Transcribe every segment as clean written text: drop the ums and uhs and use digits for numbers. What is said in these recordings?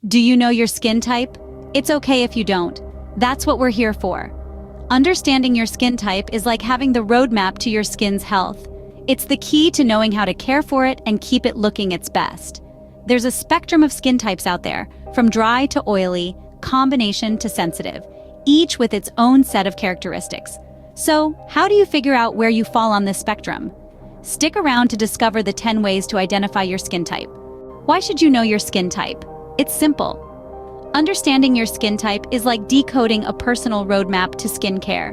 Do you know your skin type? It's okay if you don't. That's what we're here for. Understanding your skin type is like having the roadmap to your skin's health. It's the key to knowing how to care for it and keep it looking its best. There's a spectrum of skin types out there, from dry to oily, combination to sensitive, each with its own set of characteristics. So, how do you figure out where you fall on this spectrum? Stick around to discover the 10 ways to identify your skin type. Why should you know your skin type? It's simple. Understanding your skin type is like decoding a personal roadmap to skincare.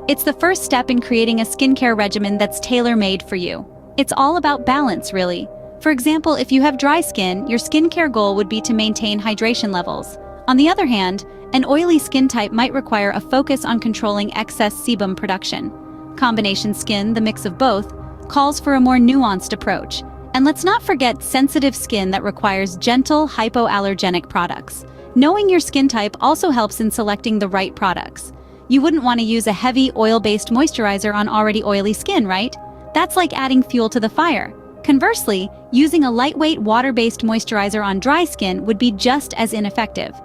It's the first step in creating a skincare regimen that's tailor-made for you. It's all about balance, really. For example, if you have dry skin, your skincare goal would be to maintain hydration levels. On the other hand, an oily skin type might require a focus on controlling excess sebum production. Combination skin, the mix of both, calls for a more nuanced approach. And let's not forget sensitive skin that requires gentle, hypoallergenic products. Knowing your skin type also helps in selecting the right products. You wouldn't want to use a heavy oil-based moisturizer on already oily skin, right? That's like adding fuel to the fire. Conversely, using a lightweight water-based moisturizer on dry skin would be just as ineffective.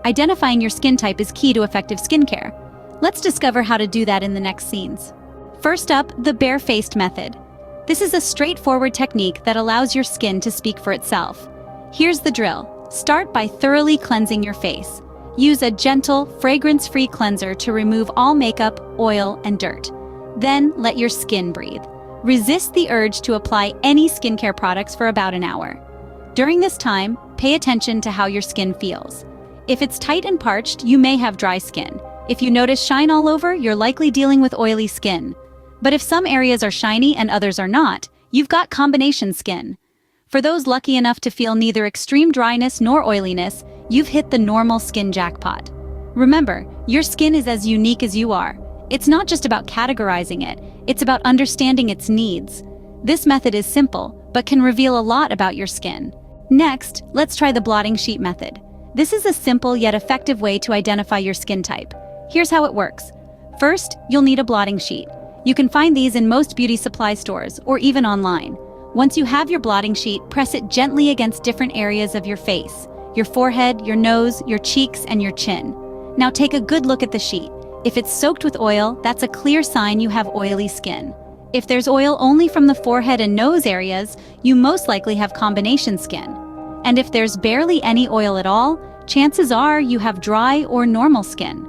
Identifying your skin type is key to effective skincare. Let's discover how to do that in the next scenes. First up, the bare-faced method. This is a straightforward technique that allows your skin to speak for itself. Here's the drill. Start by thoroughly cleansing your face. Use a gentle, fragrance-free cleanser to remove all makeup, oil, and dirt. Then let your skin breathe. Resist the urge to apply any skincare products for about an hour. During this time, pay attention to how your skin feels. If it's tight and parched, you may have dry skin. If you notice shine all over, you're likely dealing with oily skin. But if some areas are shiny and others are not, you've got combination skin. For those lucky enough to feel neither extreme dryness nor oiliness, you've hit the normal skin jackpot. Remember, your skin is as unique as you are. It's not just about categorizing it, it's about understanding its needs. This method is simple, but can reveal a lot about your skin. Next, let's try the blotting sheet method. This is a simple yet effective way to identify your skin type. Here's how it works. First, you'll need a blotting sheet. You can find these in most beauty supply stores or even online. Once you have your blotting sheet, press it gently against different areas of your face, your forehead, your nose, your cheeks, and your chin. Now take a good look at the sheet. If it's soaked with oil, that's a clear sign you have oily skin. If there's oil only from the forehead and nose areas, you most likely have combination skin. And if there's barely any oil at all, chances are you have dry or normal skin.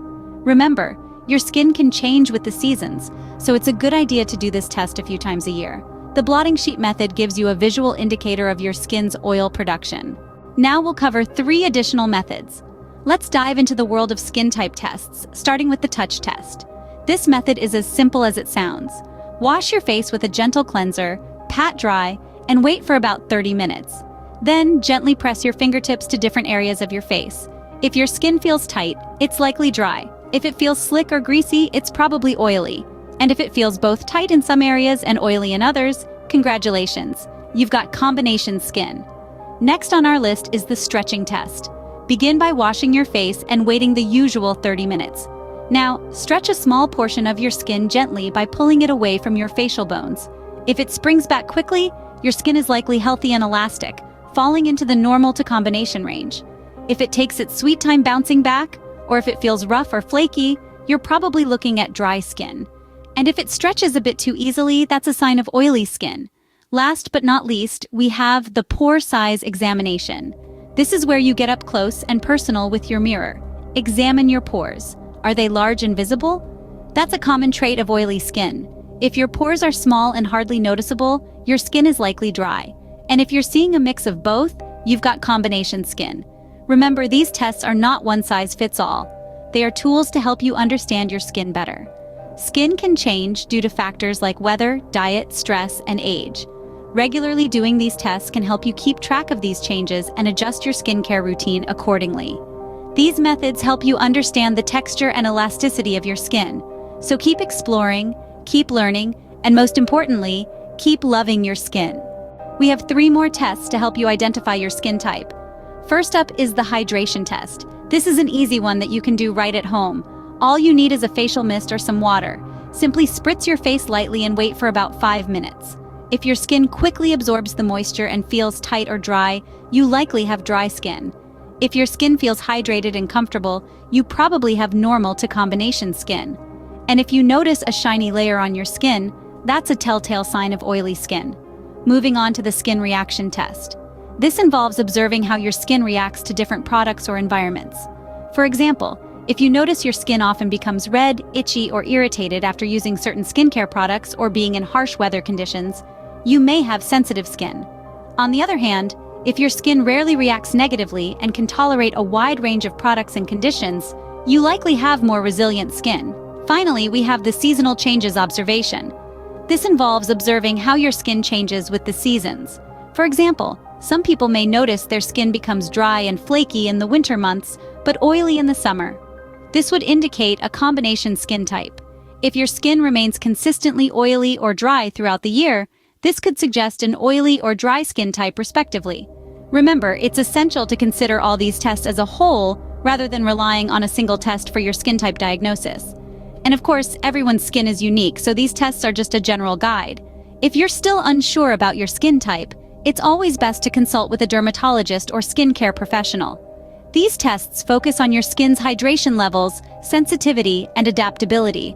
Remember, your skin can change with the seasons, so it's a good idea to do this test a few times a year. The blotting sheet method gives you a visual indicator of your skin's oil production. Now we'll cover 3 additional methods. Let's dive into the world of skin type tests, starting with the touch test. This method is as simple as it sounds. Wash your face with a gentle cleanser, pat dry, and wait for about 30 minutes. Then gently press your fingertips to different areas of your face. If your skin feels tight, it's likely dry. If it feels slick or greasy, it's probably oily. And if it feels both tight in some areas and oily in others, congratulations, you've got combination skin. Next on our list is the stretching test. Begin by washing your face and waiting the usual 30 minutes. Now, stretch a small portion of your skin gently by pulling it away from your facial bones. If it springs back quickly, your skin is likely healthy and elastic, falling into the normal to combination range. If it takes its sweet time bouncing back, or if it feels rough or flaky, you're probably looking at dry skin. And if it stretches a bit too easily, that's a sign of oily skin. Last but not least, we have the pore size examination. This is where you get up close and personal with your mirror. Examine your pores. Are they large and visible? That's a common trait of oily skin. If your pores are small and hardly noticeable, your skin is likely dry. And if you're seeing a mix of both, you've got combination skin. Remember, these tests are not one size fits all. They are tools to help you understand your skin better. Skin can change due to factors like weather, diet, stress, and age. Regularly doing these tests can help you keep track of these changes and adjust your skincare routine accordingly. These methods help you understand the texture and elasticity of your skin. So keep exploring, keep learning, and most importantly, keep loving your skin. We have 3 more tests to help you identify your skin type. First up is the hydration test. This is an easy one that you can do right at home. All you need is a facial mist or some water. Simply spritz your face lightly and wait for about 5 minutes. If your skin quickly absorbs the moisture and feels tight or dry, you likely have dry skin. If your skin feels hydrated and comfortable, you probably have normal to combination skin. And if you notice a shiny layer on your skin, that's a telltale sign of oily skin. Moving on to the skin reaction test. This involves observing how your skin reacts to different products or environments. For example, if you notice your skin often becomes red, itchy, or irritated after using certain skincare products or being in harsh weather conditions, you may have sensitive skin. On the other hand, if your skin rarely reacts negatively and can tolerate a wide range of products and conditions, you likely have more resilient skin. Finally, we have the seasonal changes observation. This involves observing how your skin changes with the seasons. For example, some people may notice their skin becomes dry and flaky in the winter months, but oily in the summer. This would indicate a combination skin type. If your skin remains consistently oily or dry throughout the year, this could suggest an oily or dry skin type respectively. Remember, it's essential to consider all these tests as a whole rather than relying on a single test for your skin type diagnosis. And of course, everyone's skin is unique, so these tests are just a general guide. If you're still unsure about your skin type, it's always best to consult with a dermatologist or skincare professional. These tests focus on your skin's hydration levels, sensitivity, and adaptability.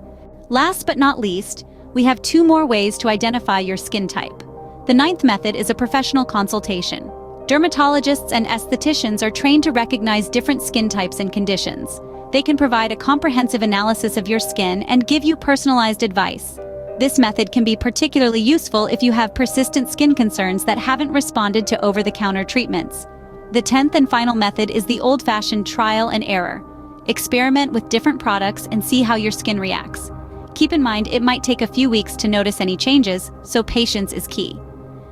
Last but not least, we have 2 more ways to identify your skin type. The 9th method is a professional consultation. Dermatologists and estheticians are trained to recognize different skin types and conditions. They can provide a comprehensive analysis of your skin and give you personalized advice. This method can be particularly useful if you have persistent skin concerns that haven't responded to over-the-counter treatments. The 10th and final method is the old-fashioned trial and error. Experiment with different products and see how your skin reacts. Keep in mind, it might take a few weeks to notice any changes, so patience is key.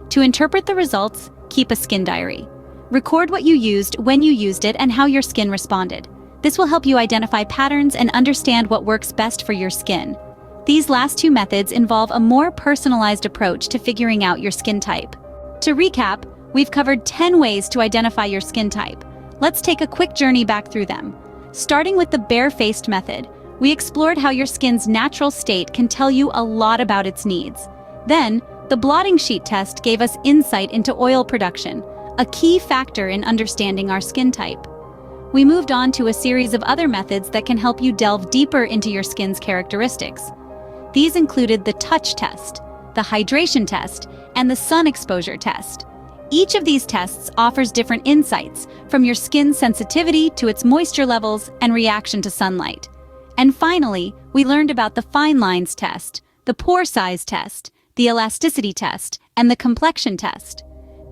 To interpret the results, keep a skin diary. Record what you used, when you used it, and how your skin responded. This will help you identify patterns and understand what works best for your skin. These last 2 methods involve a more personalized approach to figuring out your skin type. To recap, we've covered 10 ways to identify your skin type. Let's take a quick journey back through them. Starting with the bare-faced method, we explored how your skin's natural state can tell you a lot about its needs. Then, the blotting sheet test gave us insight into oil production, a key factor in understanding our skin type. We moved on to a series of other methods that can help you delve deeper into your skin's characteristics. These included the touch test, the hydration test, and the sun exposure test. Each of these tests offers different insights, from your skin's sensitivity to its moisture levels and reaction to sunlight. And finally, we learned about the fine lines test, the pore size test, the elasticity test, and the complexion test.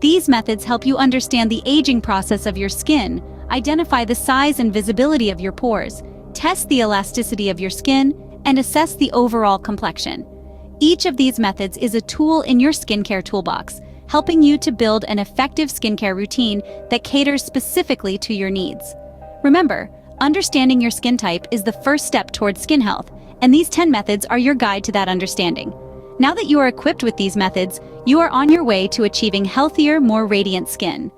These methods help you understand the aging process of your skin, identify the size and visibility of your pores, test the elasticity of your skin, and assess the overall complexion. Each of these methods is a tool in your skincare toolbox, helping you to build an effective skincare routine that caters specifically to your needs. Remember, understanding your skin type is the first step towards skin health, and these 10 methods are your guide to that understanding. Now that you are equipped with these methods, you are on your way to achieving healthier, more radiant skin.